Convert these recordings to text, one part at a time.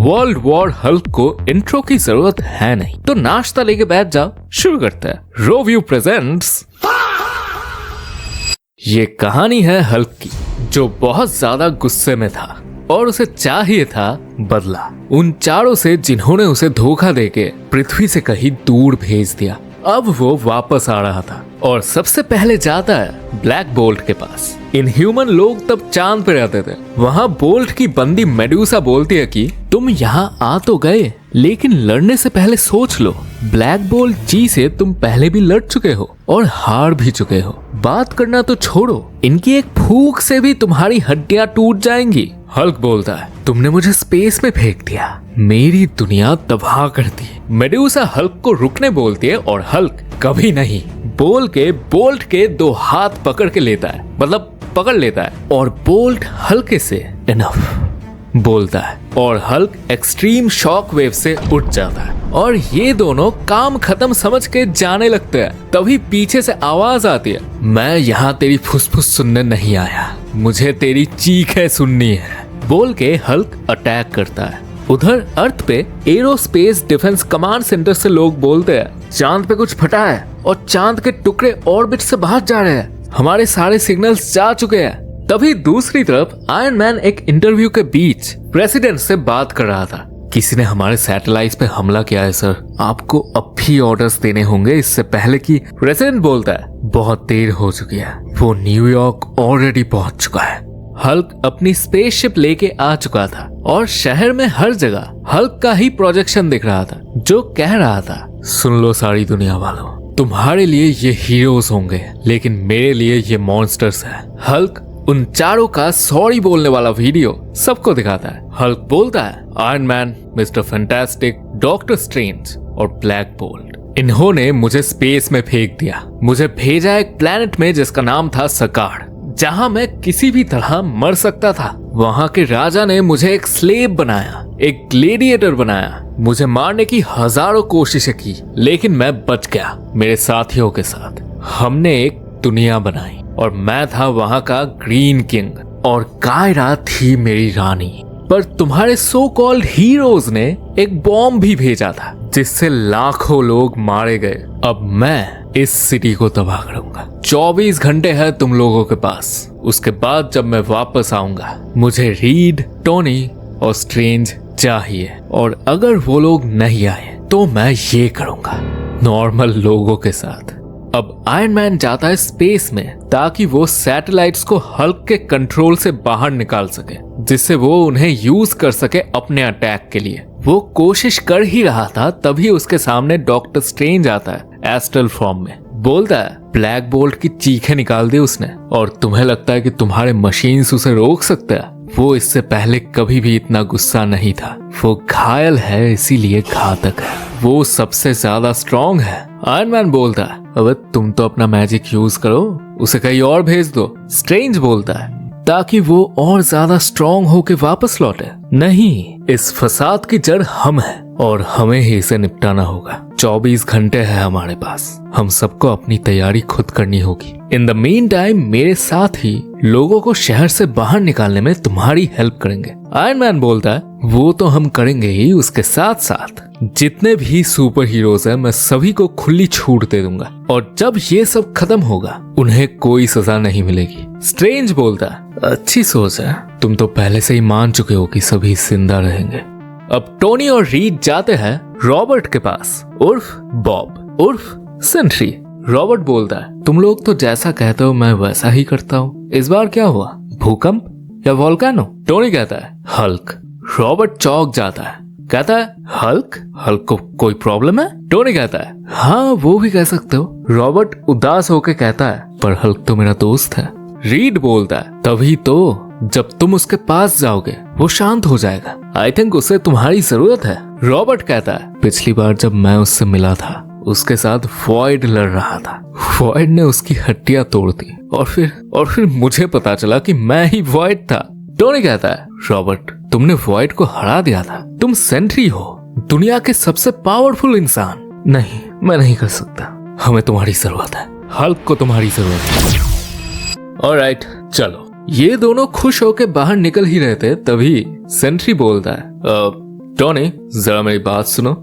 World war Hulk को intro की जरूरत है नहीं, तो नाश्ता लेके बैठ जाओ, शुरू करते हैं। रोव्यू प्रेजेंट्स। ये कहानी है हल्क की, जो बहुत ज्यादा गुस्से में था और उसे चाहिए था बदला उन चारों से जिन्होंने उसे धोखा देके पृथ्वी से कहीं दूर भेज दिया। अब वो वापस आ रहा था और सबसे पहले जाता है ब्लैक बोल्ट के पास। इनह्यूमन लोग तब चांद पे रहते थे। वहाँ बोल्ट की बंदी मेडुसा बोलती है कि तुम यहाँ आ तो गए, लेकिन लड़ने से पहले सोच लो, ब्लैक बोल्ट जी से तुम पहले भी लड़ चुके हो और हार भी चुके हो। बात करना तो छोड़ो, इनकी एक फूंक से भी तुम्हारी हड्डियां टूट जाएंगी। हल्क बोलता है, तुमने मुझे स्पेस में फेंक दिया, मेरी दुनिया तबाह कर दी। मेडुसा हल्क को रुकने बोलती है और हल्क कभी नहीं बोल के बोल्ट के दो हाथ पकड़ के लेता है, मतलब पकड़ लेता है, और बोल्ट हल्के से इनफ बोलता है और हल्क एक्सट्रीम शॉक वेव से उठ जाता है और ये दोनों काम खत्म समझ के जाने लगते हैं। तभी पीछे से आवाज आती है, मैं यहाँ तेरी फुसफुस सुनने नहीं आया, मुझे तेरी चीखें सुननी है, बोल के हल्क अटैक करता है। उधर अर्थ पे एरोस्पेस डिफेंस कमांड सेंटर से लोग बोलते हैं, चांद पे कुछ फटा है और चांद के टुकड़े ऑर्बिट से बाहर जा रहे हैं, हमारे सारे सिग्नल्स जा चुके हैं। तभी दूसरी तरफ आयरन मैन एक इंटरव्यू के बीच प्रेसिडेंट से बात कर रहा था। किसी ने हमारे सैटेलाइट पे हमला किया है सर, आपको अब भी ऑर्डर्स देने होंगे इससे पहले कि। प्रेसिडेंट बोलता है, बहुत देर हो चुकी है, वो न्यूयॉर्क ऑलरेडी पहुंच चुका है। हल्क अपनी स्पेसशिप लेके आ चुका था और शहर में हर जगह हल्क का ही प्रोजेक्शन दिख रहा था, जो कह रहा था, सुन लो सारी दुनिया वालों, तुम्हारे लिए ये हीरोज होंगे, लेकिन मेरे लिए ये मॉन्स्टर्स हैं। हल्क उन चारों का सॉरी बोलने वाला वीडियो सबको दिखाता है। हल्क बोलता है, iron man, mister fantastic, doctor strange और ब्लैक बोल्ट, इन्होंने मुझे स्पेस में फेंक दिया, मुझे भेजा एक प्लेनेट में जिसका नाम था सकार, जहां मैं किसी भी तरह मर सकता था। वहां के राजा ने मुझे एक स्लेव बनाया, एक ग्लेडिएटर बनाया, मुझे मारने की हजारों कोशिशें की, लेकिन मैं बच गया। मेरे साथियों के साथ हमने एक दुनिया बनाई और मैं था वहां का ग्रीन किंग और कायरा थी मेरी रानी। पर तुम्हारे सो कॉल्ड हीरोज ने एक बॉम्ब भी भेजा था जिससे लाखों लोग मारे गए। अब मैं इस सिटी को तबाह करूंगा। 24 घंटे है तुम लोगों के पास, उसके बाद जब मैं वापस आऊंगा मुझे रीड, टोनी और स्ट्रेंज चाहिए, और अगर वो लोग नहीं आए तो मैं ये करूंगा नॉर्मल लोगों के साथ। अब आयरन मैन जाता है स्पेस में ताकि वो सैटेलाइट्स को हल्क के कंट्रोल से बाहर निकाल सके, जिससे वो उन्हें यूज कर सके अपने अटैक के लिए। वो कोशिश कर ही रहा था, तभी उसके सामने डॉक्टर स्ट्रेंज आता है एस्ट्रल फॉर्म में। बोलता है, ब्लैक बोल्ट की चीखें निकाल दी उसने, और तुम्हें लगता है कि तुम्हारे मशीन्स उसे रोक सकते हैं? वो इससे पहले कभी भी इतना गुस्सा नहीं था। वो घायल है, इसीलिए घातक है, वो सबसे ज्यादा स्ट्रॉन्ग है। आयरन मैन बोलता है, अब तुम तो अपना मैजिक यूज करो, उसे कहीं और भेज दो। स्ट्रेंज बोलता है, ताकि वो और ज्यादा स्ट्रॉन्ग होके वापस लौटे। नहीं, इस फसाद की जड़ हम हैं और हमें ही इसे निपटाना होगा। 24 घंटे है हमारे पास, हम सबको अपनी तैयारी खुद करनी होगी। इन द मीन टाइम मेरे साथ ही लोगों को शहर से बाहर निकालने में तुम्हारी हेल्प करेंगे। आयरन मैन बोलता है, वो तो हम करेंगे ही, उसके साथ साथ जितने भी सुपर हीरोज हैं मैं सभी को खुली छूट दे दूंगा, और जब ये सब खत्म होगा उन्हें कोई सजा नहीं मिलेगी। स्ट्रेंज बोलता है, अच्छी सोच है, तुम तो पहले से ही मान चुके हो कि सभी जिंदा रहेंगे। अब टोनी और रीड जाते हैं रॉबर्ट के पास, उर्फ बॉब उर्फ सेंट्री। रॉबर्ट बोलता है, तुम लोग तो जैसा कहते हो मैं वैसा ही करता हूँ। इस बार क्या हुआ, भूकंप या वोल्केनो? टोनी कहता है, हल्क। रॉबर्ट चौंक जाता है, कहता है, हल्क? हल्क को कोई प्रॉब्लम है? टोनी कहता है, हाँ वो भी कह सकते हो। रॉबर्ट उदास होकर कहता है, पर हल्क तो मेरा दोस्त है। रीड बोलता है, तभी तो जब तुम उसके पास जाओगे वो शांत हो जाएगा, आई थिंक उसे तुम्हारी जरूरत है। रॉबर्ट कहता है, पिछली बार जब मैं उससे मिला था उसके साथ वॉइड लड़ रहा था, वॉइड ने उसकी हड्डियां तोड़ दी और फिर मुझे पता चला कि मैं ही वॉइड था। टोनी कहता है, रॉबर्ट तुमने वॉइड को हरा दिया था, तुम सेंट्री हो, दुनिया के सबसे पावरफुल इंसान। नहीं, मैं नहीं कर सकता, हमें तुम्हारी जरूरत है, हल्क को तुम्हारी जरूरत है। ऑलराइट, चलो। ये दोनों खुश होकर बाहर निकल ही रहे थे, तभी सेंट्री बोलता है, टोनी जरा मेरी बात सुनो।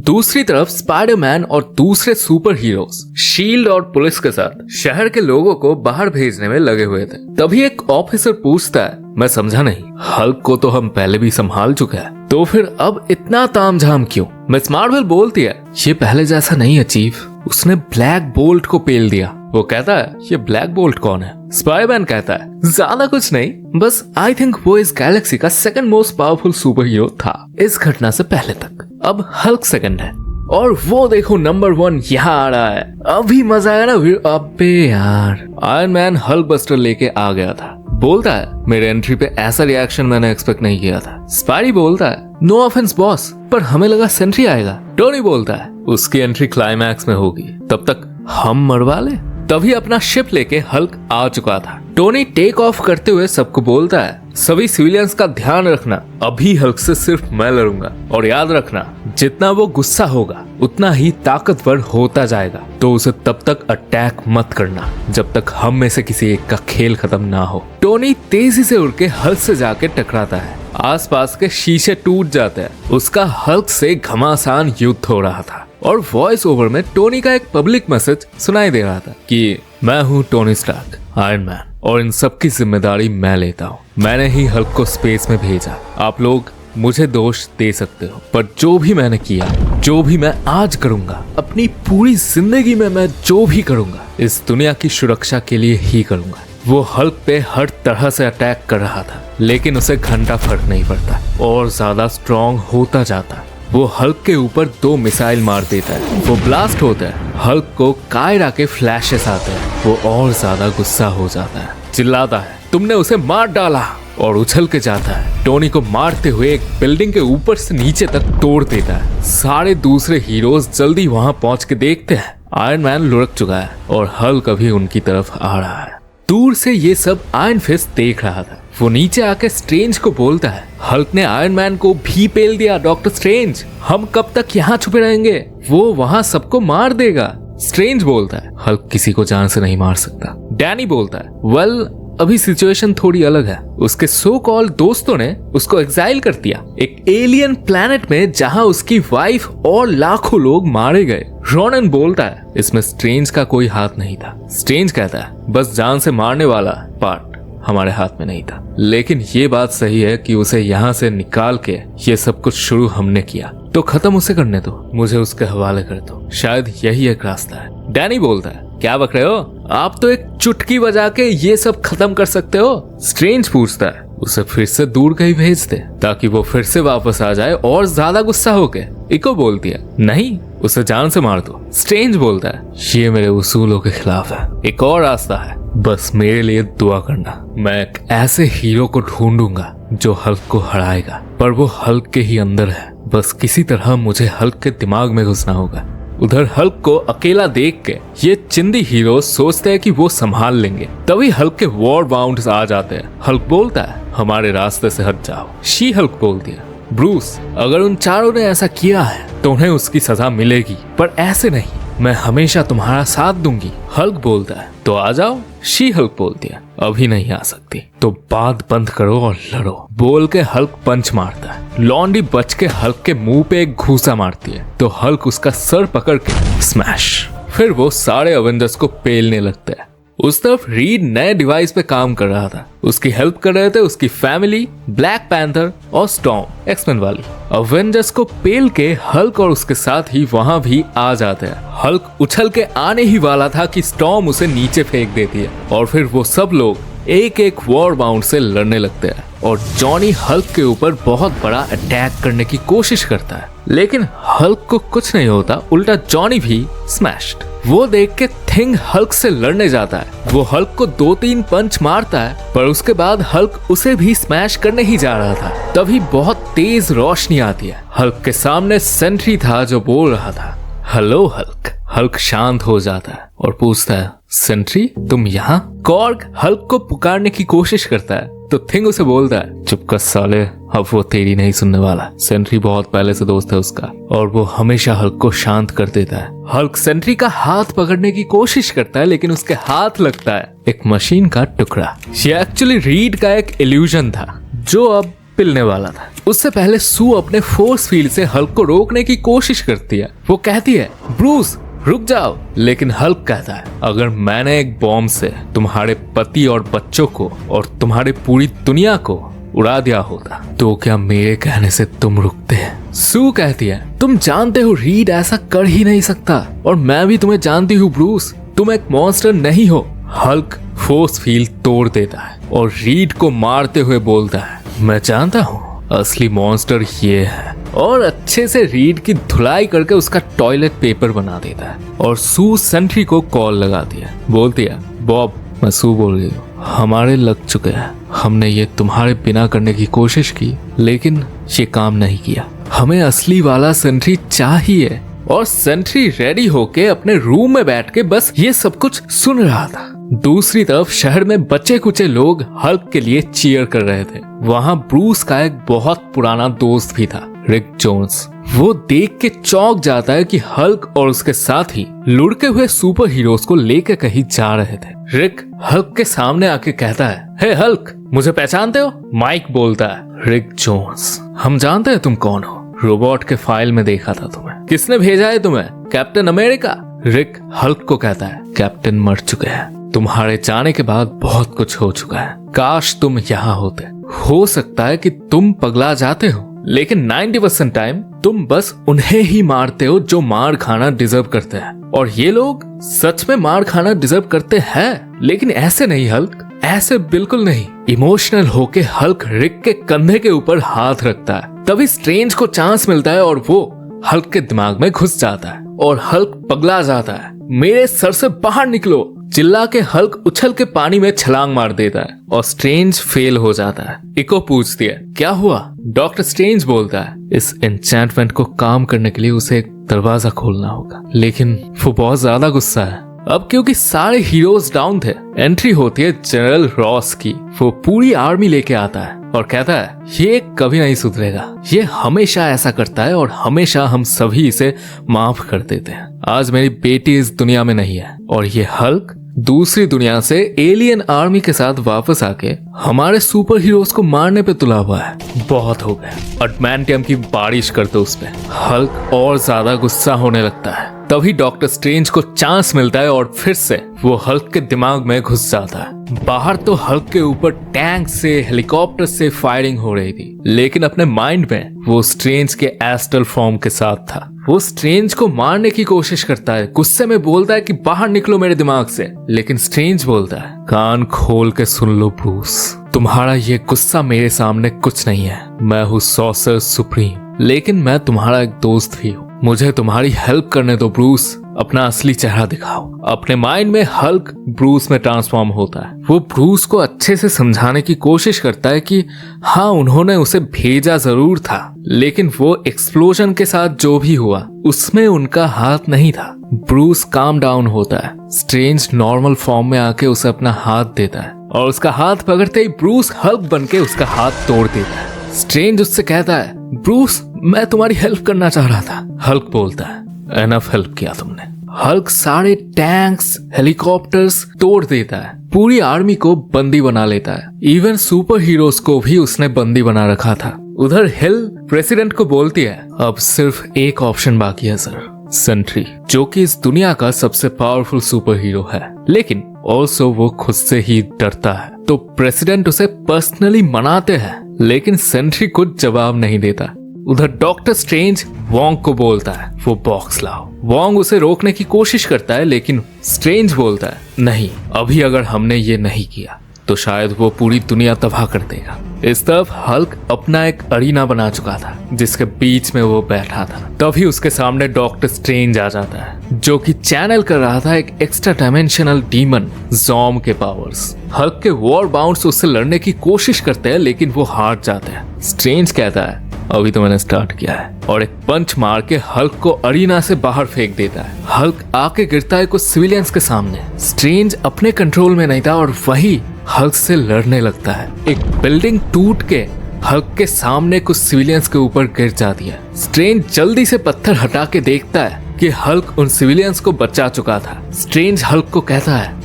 दूसरी तरफ स्पाइडरमैन और दूसरे सुपर हीरोज शील्ड और पुलिस के साथ शहर के लोगों को बाहर भेजने में लगे हुए थे। तभी एक ऑफिसर पूछता है, मैं समझा नहीं, हल्क को तो हम पहले भी संभाल चुके हैं, तो फिर अब इतना तामझाम क्यों? मिस मार्वल बोलती है, ये पहले जैसा नहीं है चीफ, उसने ब्लैक बोल्ट को पेल दिया। वो कहता है, ये ब्लैक बोल्ट कौन है? स्पाइडरमैन कहता है, ज्यादा कुछ नहीं, बस आई थिंक वो इस गैलेक्सी का second most powerful super hero था इस घटना से पहले तक। अब हल्क सेकंड है और वो देखो नंबर 1 यहाँ आ रहा है, अभी मजा आया ना फिर। अबे यार, आयरन मैन हल्क बस्टर लेके आ गया था। बोलता है, मेरे एंट्री पे ऐसा रिएक्शन मैंने एक्सपेक्ट नहीं किया था। स्पाइडी बोलता है, नो ऑफेंस बॉस, पर हमें लगा सेंट्री आएगा। टोनी बोलता है, उसकी एंट्री क्लाइमैक्स में होगी, तब तक हम मरवा ले। तभी अपना शिप लेके हल्क आ चुका था। टोनी टेक ऑफ करते हुए सबको बोलता है, सभी सिविलियंस का ध्यान रखना, अभी हल्क से सिर्फ मैं लड़ूंगा, और याद रखना जितना वो गुस्सा होगा उतना ही ताकतवर होता जाएगा, तो उसे तब तक अटैक मत करना जब तक हम में से किसी एक का खेल खत्म ना हो। टोनी तेजी से उड़ के हल्क से जाके टकराता है, आसपास के शीशे टूट जाते हैं। उसका हल्क से घमासान युद्ध हो रहा था और वॉइस ओवर में टोनी का एक पब्लिक मैसेज सुनाई दे रहा था कि मैं हूँ टोनी स्टार्क, आयरन मैन, और इन सब की जिम्मेदारी मैं लेता हूँ। मैंने ही हल्क को स्पेस में भेजा। आप लोग मुझे दोष दे सकते हो, पर जो भी मैंने किया, जो भी मैं आज करूंगा, अपनी पूरी जिंदगी में मैं जो भी करूंगा, इस दुनिया की सुरक्षा के लिए ही करूंगा। वो हल्क पे हर तरह से अटैक कर रहा था, लेकिन उसे घंटा फर्क नहीं पड़ता, और ज्यादा स्ट्रॉन्ग होता जाता। वो हल्क के ऊपर 2 मिसाइल मार देता है, वो ब्लास्ट होता है, हल्क को कायरा के फ्लैशेस आते हैं, वो और ज्यादा गुस्सा हो जाता है, चिल्लाता है, तुमने उसे मार डाला, और उछल के जाता है, टोनी को मारते हुए एक बिल्डिंग के ऊपर से नीचे तक तोड़ देता है। सारे दूसरे हीरोज जल्दी वहां पहुंच के देखते हैं, आयरन मैन लुढ़क चुका है और हल्क अभी उनकी तरफ आ रहा है। दूर से ये सब आयरन फिस्ट देख रहा था। वो नीचे आके स्ट्रेंज को बोलता है, हल्क ने आयरन मैन को भी पेल दिया डॉक्टर स्ट्रेंज, हम कब तक यहाँ छुपे रहेंगे, वो वहाँ सबको मार देगा। स्ट्रेंज बोलता है, हल्क किसी को जान से नहीं मार सकता। डैनी बोलता है, वेल अभी सिचुएशन थोड़ी अलग है, उसके सो कॉल्ड दोस्तों ने उसको एग्जाइल कर दिया एक एलियन प्लेनेट में, जहां उसकी वाइफ और लाखों लोग मारे गए। रॉनन बोलता है, इसमें स्ट्रेंज का कोई हाथ नहीं था। स्ट्रेंज कहता है, बस जान से मारने वाला पार्ट हमारे हाथ में नहीं था, लेकिन ये बात सही है कि उसे यहाँ से निकाल के ये सब कुछ शुरू हमने किया, तो खत्म उसे करने दो, मुझे उसके हवाले कर दो, शायद यही एक रास्ता है। डैनी बोलता है, क्या बक रहे हो, आप तो एक चुटकी बजा के ये सब खत्म कर सकते हो। स्ट्रेंज पूछता है, उसे फिर से दूर कहीं भेज दे ताकि वो फिर से वापस आ जाए और ज्यादा गुस्सा होके। इको बोलती है, नहीं, उसे जान से मार दो। स्ट्रेंज बोलता है, ये मेरे उसूलों के खिलाफ है, एक और रास्ता है, बस मेरे लिए दुआ करना। मैं एक ऐसे हीरो को ढूंढूंगा जो हल्क को हराएगा, पर वो हल्क के ही अंदर है, बस किसी तरह मुझे हल्क के दिमाग में घुसना होगा। उधर हल्क को अकेला देख के ये चिंदी हीरो सोचते हैं कि वो संभाल लेंगे। तभी हल्क के वॉर बाउंड्स आ जाते हैं। हल्क बोलता है, हमारे रास्ते से हट जाओ। शी हल्क बोलती है, ब्रूस, अगर उन चारों ने ऐसा किया है तो उन्हें उसकी सजा मिलेगी, पर ऐसे नहीं, मैं हमेशा तुम्हारा साथ दूंगी। हल्क बोलता है, तो आ जाओ। शी हल्क बोलती है, अभी नहीं आ सकती, तो बात बंद करो और लड़ो। बोल के हल्क पंच मारता है। लॉन्डी बच के हल्क के मुंह पे एक घूसा मारती है, तो हल्क उसका सर पकड़ के स्मैश। फिर वो सारे अवेंजर्स को पेलने लगता है। उस तरफ रीड नए डिवाइस पे काम कर रहा था। उसकी हेल्प कर रहे थे उसकी फैमिली, ब्लैक पैंथर और स्टॉर्म, एक्समैन वाली। अवेंजर्स को पेल के हल्क और उसके साथ ही वहां भी आ जाते हैं। हल्क उछल के आने ही वाला था कि स्टॉर्म उसे नीचे फेंक देती है और फिर वो सब लोग एक एक वॉर बाउंड से लड़ने लगते हैं और जॉनी हल्क के ऊपर बहुत बड़ा अटैक करने की कोशिश करता है, लेकिन हल्क को कुछ नहीं होता, उल्टा जॉनी भी स्मैश्ड। वो देख के थिंग हल्क से लड़ने जाता है। वो हल्क को 2-3 पंच मारता है, पर उसके बाद हल्क उसे भी स्मैश करने ही जा रहा था। तभी बहुत तेज रोशनी आती है। हल्क के सामने सेंट्री था जो बोल रहा था, हेलो हल्क। हल्क शांत हो जाता है और पूछता है, सेंट्री तुम यहाँ? कॉर्ग हल्क को पुकारने की कोशिश करता है तो थिंग उसे बोलता है, चुप कर साले, अब वो तेरी नहीं सुनने वाला। सेंट्री बहुत पहले से दोस्त है उसका और वो हमेशा हल्क को शांत कर देता है। हल्क सेंट्री का हाथ पकड़ने की कोशिश करता है, लेकिन उसके हाथ लगता है एक मशीन का टुकड़ा। ये एक्चुअली रीड का एक इल्यूजन था जो अब पिलने वाला था। उससे पहले सू अपने फोर्स फील्ड से हल्क को रोकने की कोशिश करती है। वो कहती है ब्रूस रुक जाओ, लेकिन हल्क कहता है अगर मैंने एक बॉम्ब से तुम्हारे पति और बच्चों को और तुम्हारी पूरी दुनिया को उड़ा दिया होता तो क्या मेरे कहने से तुम रुकते हैं? सू कहती है तुम जानते हो रीड ऐसा कर ही नहीं सकता, और मैं भी तुम्हें जानती हूँ ब्रूस, तुम एक मॉन्स्टर नहीं हो। हल्क फोर्स फील्ड तोड़ देता है और रीड को मारते हुए बोलता है मैं जानता हूँ असली मॉन्स्टर ये है, और अच्छे से रीड की धुलाई करके उसका टॉयलेट पेपर बना देता है। और सू सेंट्री को कॉल लगाती है, बोलती है बॉब मैं सू बोल रही हूँ, हमारे लग चुके हैं, हमने ये तुम्हारे बिना करने की कोशिश की लेकिन ये काम नहीं किया, हमें असली वाला सेंट्री चाहिए। और सेंट्री रेडी होके अपने रूम में बैठ के बस ये सब कुछ सुन रहा था। दूसरी तरफ शहर में बच्चे कुचे लोग हल्क के लिए चीयर कर रहे थे। वहाँ ब्रूस का एक बहुत पुराना दोस्त भी था, रिक जोन्स। वो देख के चौंक जाता है कि हल्क और उसके साथी लुढ़के हुए सुपर हीरोज को लेकर कहीं जा रहे थे। रिक हल्क के सामने आके कहता है हे हल्क मुझे पहचानते हो? माइक बोलता है रिक जोन्स हम जानते हैं तुम कौन हो, रोबोट के फाइल में देखा था तुम्हें, किसने भेजा है तुम्हें? Captain America. रिक हल्क को कहता है कैप्टन मर चुके हैं, तुम्हारे जाने के बाद बहुत कुछ हो चुका है, काश तुम यहाँ होते। हो सकता है कि तुम पगला जाते हो लेकिन 90% टाइम तुम बस उन्हें ही मारते हो जो मार खाना डिजर्व करते हैं, और ये लोग सच में मार खाना डिजर्व करते हैं, लेकिन ऐसे नहीं हल्क, ऐसे बिल्कुल नहीं। इमोशनल होके हल्क रिक के कंधे के ऊपर हाथ रखता है। तभी स्ट्रेंज को चांस मिलता है और वो हल्क के दिमाग में घुस जाता है और हल्क पगला जाता है। मेरे सर से बाहर निकलो चिल्ला के हल्क उछल के पानी में छलांग मार देता है और स्ट्रेंज फेल हो जाता है। इको पूछती है क्या हुआ? डॉक्टर स्ट्रेंज बोलता है इस एन्चेंटमेंट को काम करने के लिए उसे एक दरवाजा खोलना होगा, लेकिन वो बहुत ज्यादा गुस्सा है अब क्योंकि सारे हीरोज डाउन थे। एंट्री होती है जनरल रॉस की, वो पूरी आर्मी लेके आता है और कहता है ये कभी नहीं सुधरेगा, ये हमेशा ऐसा करता है और हमेशा हम सभी इसे माफ कर देते हैं। आज मेरी बेटी इस दुनिया में नहीं है और ये हल्क दूसरी दुनिया से एलियन आर्मी के साथ वापस आके हमारे सुपर हीरोज को मारने पे तुला हुआ है। बहुत हो गया, अडमैंटियम की बारिश करते उस पे। हल्क और ज्यादा गुस्सा होने लगता है। तभी डॉक्टर स्ट्रेंज को चांस मिलता है और फिर से वो हल्क के दिमाग में घुस जाता है। बाहर तो हल्क के ऊपर टैंक से हेलीकॉप्टर से फायरिंग हो रही थी, लेकिन अपने माइंड में वो स्ट्रेंज के एस्ट्रल फॉर्म के साथ था। वो स्ट्रेंज को मारने की कोशिश करता है, गुस्से में बोलता है कि बाहर निकलो मेरे दिमाग से, लेकिन स्ट्रेंज बोलता है कान खोल के सुन लो ब्रूस, तुम्हारा ये गुस्सा मेरे सामने कुछ नहीं है। मैं हूँ सॉर्सर सुप्रीम, लेकिन मैं तुम्हारा एक दोस्त भी हूँ, मुझे तुम्हारी हेल्प करने दो ब्रूस, अपना असली चेहरा दिखाओ। अपने माइंड में हल्क ब्रूस में ट्रांसफॉर्म होता है। वो ब्रूस को अच्छे से समझाने की कोशिश करता है कि हाँ उन्होंने उसे भेजा जरूर था, लेकिन वो एक्सप्लोजन के साथ जो भी हुआ उसमें उनका हाथ नहीं था। ब्रूस काम डाउन होता है। स्ट्रेंज नॉर्मल फॉर्म में आके उसे अपना हाथ देता है और उसका हाथ पकड़ते ही ब्रूस हल्क बनके उसका हाथ तोड़ देता है। स्ट्रेंज उससे कहता है ब्रूस मैं तुम्हारी हेल्प करना चाह रहा था। हल्क बोलता है एनफ हेल्प किया तुमने। हल्क सारे टैंक्स हेलीकॉप्टर्स तोड़ देता है, पूरी आर्मी को बंदी बना लेता है, इवन सुपर हीरोज को भी उसने बंदी बना रखा था। उधर हिल प्रेसिडेंट को बोलती है अब सिर्फ एक ऑप्शन बाकी है सर, सेंट्री, जो कि इस दुनिया का सबसे पावरफुल सुपर हीरो है, लेकिन ऑल्सो वो खुद से ही डरता है। तो प्रेसिडेंट उसे पर्सनली मनाते हैं, लेकिन सेंट्री कुछ जवाब नहीं देता। उधर डॉक्टर स्ट्रेंज वोंग को बोलता है वो बॉक्स लाओ। वोंग उसे रोकने की कोशिश करता है, लेकिन स्ट्रेंज बोलता है नहीं, अभी अगर हमने ये नहीं किया तो शायद वो पूरी दुनिया तबाह कर देगा। इस तरफ हल्क अपना एक अरीना बना चुका था जिसके बीच में वो बैठा था। तभी उसके सामने डॉक्टर स्ट्रेंज आ जाता है जो कि चैनल कर रहा था एक एक्स्ट्रा डायमेंशनल डीमन ज़ॉम के पावर्स। हल्क के वॉर बाउंड्स उससे लड़ने की कोशिश करते हैं, लेकिन वो हार जाते हैं। स्ट्रेंज कहता है अभी तो मैंने स्टार्ट किया है, और एक पंच मार के हल्क को अरीना से बाहर फेंक देता है। हल्क आके गिरता है कुछ सिविलियंस के सामने। स्ट्रेंज अपने कंट्रोल में नहीं था और वही हल्क से लड़ने लगता है। एक बिल्डिंग टूट के हल्क के सामने कुछ सिविलियंस के ऊपर गिर जाती है। स्ट्रेंज जल्दी से पत्थर हटा के देखता है कि हल्क उन सिविलियंस को बचा चुका था। स्ट्रेंज हल्क को कहता है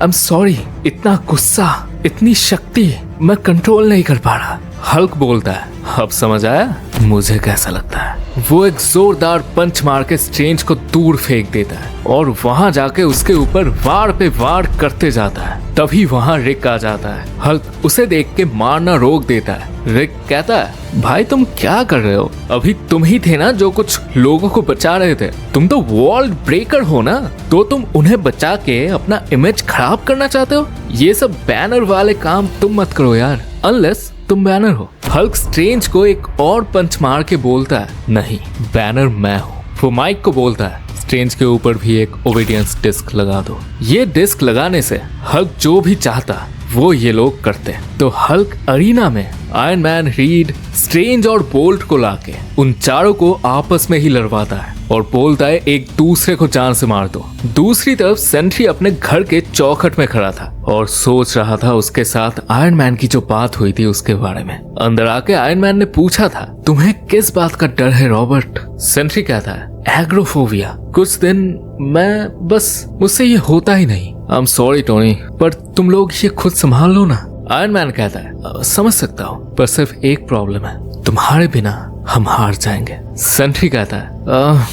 I'm sorry, इतना गुस्सा, इतनी शक्ति मैं कंट्रोल नहीं कर पा रहा। हल्क बोलता है, अब समझ आया मुझे कैसा लगता है। वो एक जोरदार पंच मार के स्ट्रेंज को दूर फेंक देता है और वहां जाके उसके ऊपर वार पे वार करते जाता है। तभी वहां रिक आ जाता है। हल्क उसे देख के मारना रोक देता है। रिक कहता है, भाई तुम क्या कर रहे हो? अभी तुम ही थे ना जो कुछ लोगों को बचा रहे थे। तुम तो वर्ल्ड ब्रेकर हो ना, तो तुम उन्हें बचा के अपना इमेज खराब करना चाहते हो? ये सब बैनर वाले काम तुम मत करो यार, अनलेस तुम बैनर हो। हल्क स्ट्रेंज को एक और पंच मार के बोलता है, नहीं बैनर मैं हूँ। वो माइक को बोलता है, स्ट्रेंज के ऊपर भी एक ओबीडियंस डिस्क लगा दो। ये डिस्क लगाने से हल्क जो भी चाहता वो ये लोग करते। तो हल्क अरीना में आयरन मैन, रीड, स्ट्रेंज और बोल्ट को लाके उन चारों को आपस में ही लड़वाता है और बोलता है एक दूसरे को जान से मार दो। दूसरी तरफ सेंट्री अपने घर के चौखट में खड़ा था और सोच रहा था उसके साथ आयरन मैन की जो बात हुई थी उसके बारे में। अंदर आके आयरन मैन ने पूछा था, तुम्हें किस बात का डर है रॉबर्ट? सेंट्री कहता है, एग्रोफोबिया। कुछ दिन मैं बस मुझसे ये होता ही नहीं। आई एम सॉरी टोनी, पर तुम लोग ये खुद संभाल लो ना। आयरन मैन कहता है, समझ सकता हूँ, पर सिर्फ एक प्रॉब्लम है, तुम्हारे बिना हम हार जाएंगे। सेंट्री कहता है,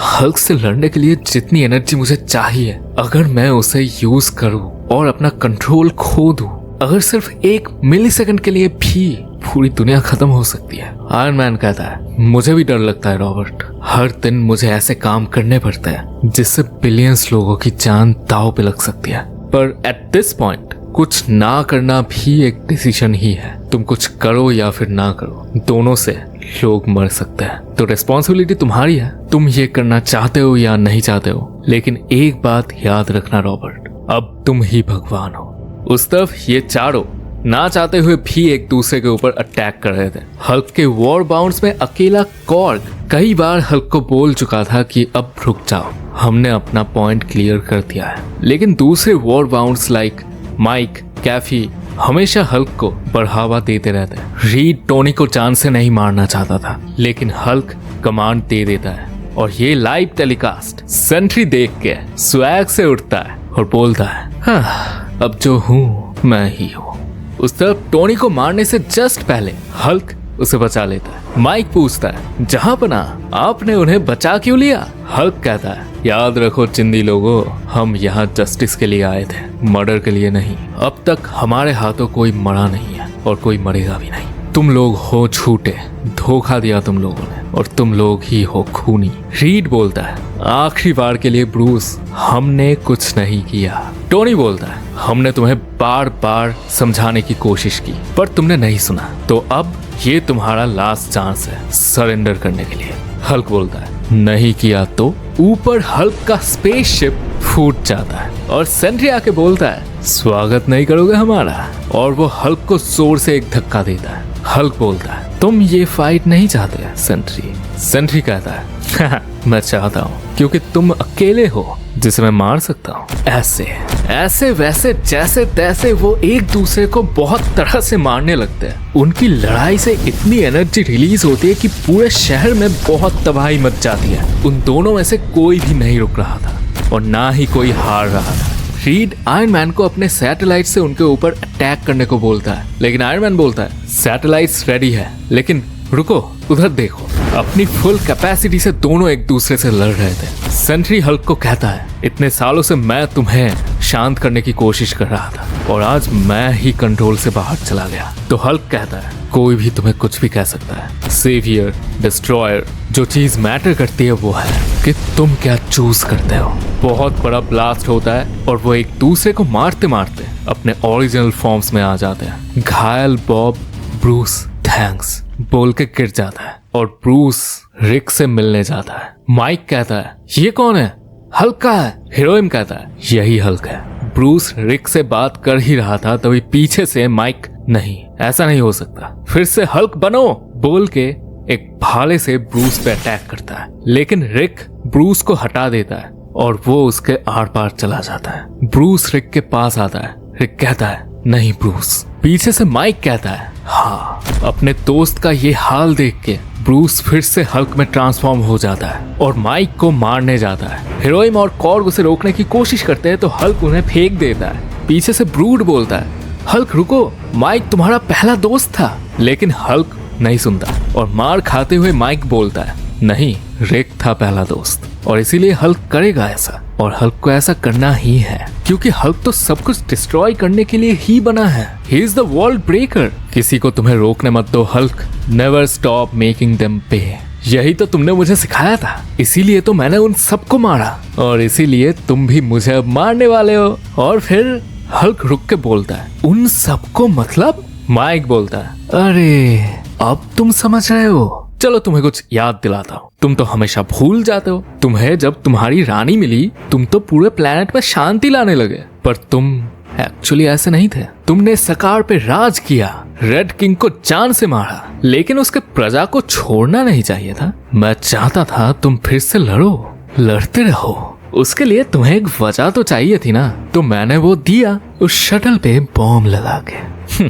हल्क से लड़ने के लिए जितनी एनर्जी मुझे चाहिए, अगर मैं उसे यूज करूँ और अपना कंट्रोल खो दूँ, अगर सिर्फ 1 मिलीसेकंड के लिए भी, पूरी दुनिया खत्म हो सकती है। आयरन मैन कहता है, मुझे भी डर लगता है रॉबर्ट। हर दिन मुझे ऐसे काम करने पड़ते हैं जिससे बिलियंस लोगों की जान दांव पे लग सकती है। पर एट दिस पॉइंट कुछ ना करना भी एक डिसीजन ही है। तुम कुछ करो या फिर ना करो, दोनों से लोग मर सकते हैं। तो रिस्पॉन्सिबिलिटी तुम्हारी है, तुम ये करना चाहते हो या नहीं चाहते हो। लेकिन एक बात याद रखना रॉबर्ट, अब तुम ही भगवान हो। उस तरफ ये चारों ना चाहते हुए भी एक दूसरे के ऊपर अटैक कर रहे थे। हल्क के वॉर बाउंड्स में अकेला कॉर्ग कई बार हल्क को बोल चुका था कि अब रुक जाओ, हमने अपना पॉइंट क्लियर कर दिया है। लेकिन दूसरे वॉर बाउंड्स लाइक माइक, कैफी हमेशा हल्क को बढ़ावा देते रहते। रीड टोनी को जान से नहीं मारना चाहता था, लेकिन हल्क कमांड दे देता है और ये लाइव टेलीकास्ट सेंट्री देख के स्वैग से उठता है और बोलता है, हाँ, अब जो हूँ मैं ही हूँ। उस तरफ टोनी को मारने से जस्ट पहले हल्क उसे बचा लेता है। माइक पूछता है, जहां पना आपने उन्हें बचा क्यों लिया? हल्क कहता है, याद रखो चिंदी लोगों, हम यहाँ जस्टिस के लिए आए थे, मर्डर के लिए नहीं। अब तक हमारे हाथों कोई मरा नहीं है और कोई मरेगा भी नहीं। तुम लोग हो झूठे, धोखा दिया तुम लोगों ने और तुम लोग ही हो खूनी। रीड बोलता है, आखिरी बार के लिए ब्रूस, हमने कुछ नहीं किया। टोनी बोलता है, हमने तुम्हें बार बार समझाने की कोशिश की पर तुमने नहीं सुना, तो अब ये तुम्हारा लास्ट चांस है सरेंडर करने के लिए। हल्क बोलता है, नहीं किया तो? ऊपर हल्क का स्पेसशिप फूट जाता है और सेंट्री आके बोलता है, स्वागत नहीं करोगे हमारा? और वो हल्क को जोर से एक धक्का देता है। हल्क बोलता है, तुम ये फाइट नहीं चाहते सेंट्री? सेंट्री कहता है, मैं चाहता हूँ क्योंकि तुम अकेले हो जिसे मैं मार सकता हूँ। ऐसे ऐसे वैसे जैसे तैसे वो एक दूसरे को बहुत तरह से मारने लगते हैं। उनकी लड़ाई से इतनी एनर्जी रिलीज होती है कि पूरे शहर में बहुत तबाही मच जाती है। उन दोनों में से कोई भी नहीं रुक रहा था और ना ही कोई हार रहा था। रीड आयरन मैन को अपने सैटेलाइट से उनके ऊपर अटैक करने को बोलता है, लेकिन आयरन मैन बोलता है, सैटेलाइट्स रेडी है, लेकिन रुको, उधर देखो। अपनी फुल कैपेसिटी से दोनों एक दूसरे से लड़ रहे थे। सेंट्री हल्क को कहता है, इतने सालों से मैं तुम्हें शांत करने की कोशिश कर रहा था और आज मैं ही कंट्रोल से बाहर चला गया। तो हल्क कहता है, कोई भी तुम्हें कुछ भी कह सकता है, सेवियर, डिस्ट्रॉयर, जो चीज मैटर करती है वो है कि तुम क्या चूज करते हो। बहुत बड़ा ब्लास्ट होता है और वो एक दूसरे को मारते मारते अपने ओरिजिनल फॉर्म्स में आ जाते हैं। घायल बॉब ब्रूस थैंक्स बोल के गिर जाता है और ब्रूस रिक से मिलने जाता है। माइक कहता है, ये कौन है? हल्क का है। हीरोइन कहता है, यही हल्क है। ब्रूस रिक से बात कर ही रहा था तभी पीछे से माइक, नहीं ऐसा नहीं हो सकता, फिर से हल्क बनो बोल के एक भाले से ब्रूस पे अटैक करता है। लेकिन रिक ब्रूस को हटा देता है और वो उसके आर पार चला जाता है। ब्रूस रिक के पास आता है। रिक कहता है, नहीं ब्रूस। पीछे से माइक कहता है, हाँ। अपने दोस्त का ये हाल देख के ब्रूस फिर से हल्क में ट्रांसफॉर्म हो जाता है और माइक को मारने जाता है। हीरोइन और कॉर्ग उसे रोकने की कोशिश करते हैं तो हल्क उन्हें फेंक देता है। पीछे से ब्रूड बोलता है, हल्क रुको, माइक तुम्हारा पहला दोस्त था। लेकिन हल्क नहीं सुनता और मार खाते हुए माइक बोलता है, नहीं, रिक था पहला दोस्त और इसीलिए हल्क करेगा ऐसा, और हल्क को ऐसा करना ही है क्योंकि हल्क तो सब कुछ डिस्ट्रॉय करने के लिए ही बना है। He is the world breaker. किसी को तुम्हें रोकने मत दो Hulk. Never stop making them पे। यही तो तुमने मुझे सिखाया था, इसीलिए तो मैंने उन सबको मारा और इसीलिए तुम भी मुझे अब मारने वाले हो। और फिर हल्क रुक के बोलता है, उन सबको मतलब? माइक बोलता है, अरे अब तुम समझ रहे हो, चलो तुम्हें कुछ याद दिलाता हूँ। तुम तो हमेशा भूल जाते हो। तुम्हें जब तुम्हारी रानी मिली तुम तो पूरे प्लेनेट में शांति लाने लगे, पर तुम एक्चुअली ऐसे नहीं थे। तुमने सकार पे राज किया, रेड किंग को जान से मारा, लेकिन उसके प्रजा को छोड़ना नहीं चाहिए था। मैं चाहता था तुम फिर से लड़ते रहो। उसके लिए तुम्हें एक वजह तो चाहिए थी ना, तो मैंने वो दिया, उस शटल पे बॉम्ब लगा के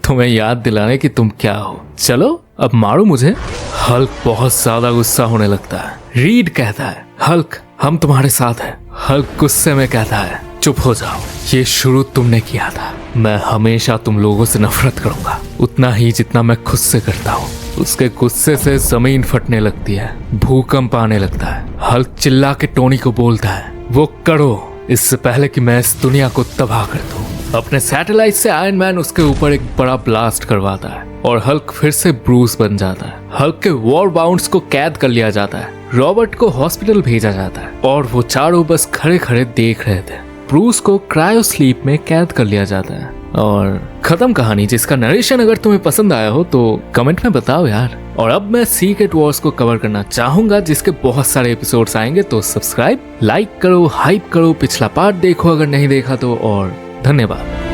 तुम्हें याद दिलाने की तुम क्या हो। चलो अब मारो मुझे। हल्क बहुत ज्यादा गुस्सा होने लगता है। रीड कहता है, हल्क हम तुम्हारे साथ हैं। हल्क गुस्से में कहता है, चुप हो जाओ, ये शुरू तुमने किया था। मैं हमेशा तुम लोगों से नफरत करूंगा, उतना ही जितना मैं खुद से करता हूँ। उसके गुस्से से जमीन फटने लगती है, भूकंप आने लगता है। हल्क चिल्ला के टोनी को बोलता है, वो करो इससे पहले कि मैं इस दुनिया को तबाह कर दूं। अपने सैटेलाइट से आयरन मैन उसके ऊपर एक बड़ा ब्लास्ट करवाता है और हल्क फिर से ब्रूस बन जाता है। हल्क के वॉर बाउंड्स को कैद कर लिया जाता है, रॉबर्ट को हॉस्पिटल भेजा जाता है और वो चारों बस खड़े खड़े देख रहे थे। ब्रूस को क्रायो स्लीप में कैद कर लिया जाता है और खत्म कहानी। जिसका नरेशन अगर तुम्हें पसंद आया हो तो कमेंट में बताओ यार। और अब मैं सीक्रेट वॉर्स को कवर करना चाहूंगा जिसके बहुत सारे एपिसोड्स आएंगे, तो सब्सक्राइब, लाइक करो, हाइप करो, पिछला पार्ट देखो अगर नहीं देखा तो, और धन्यवाद।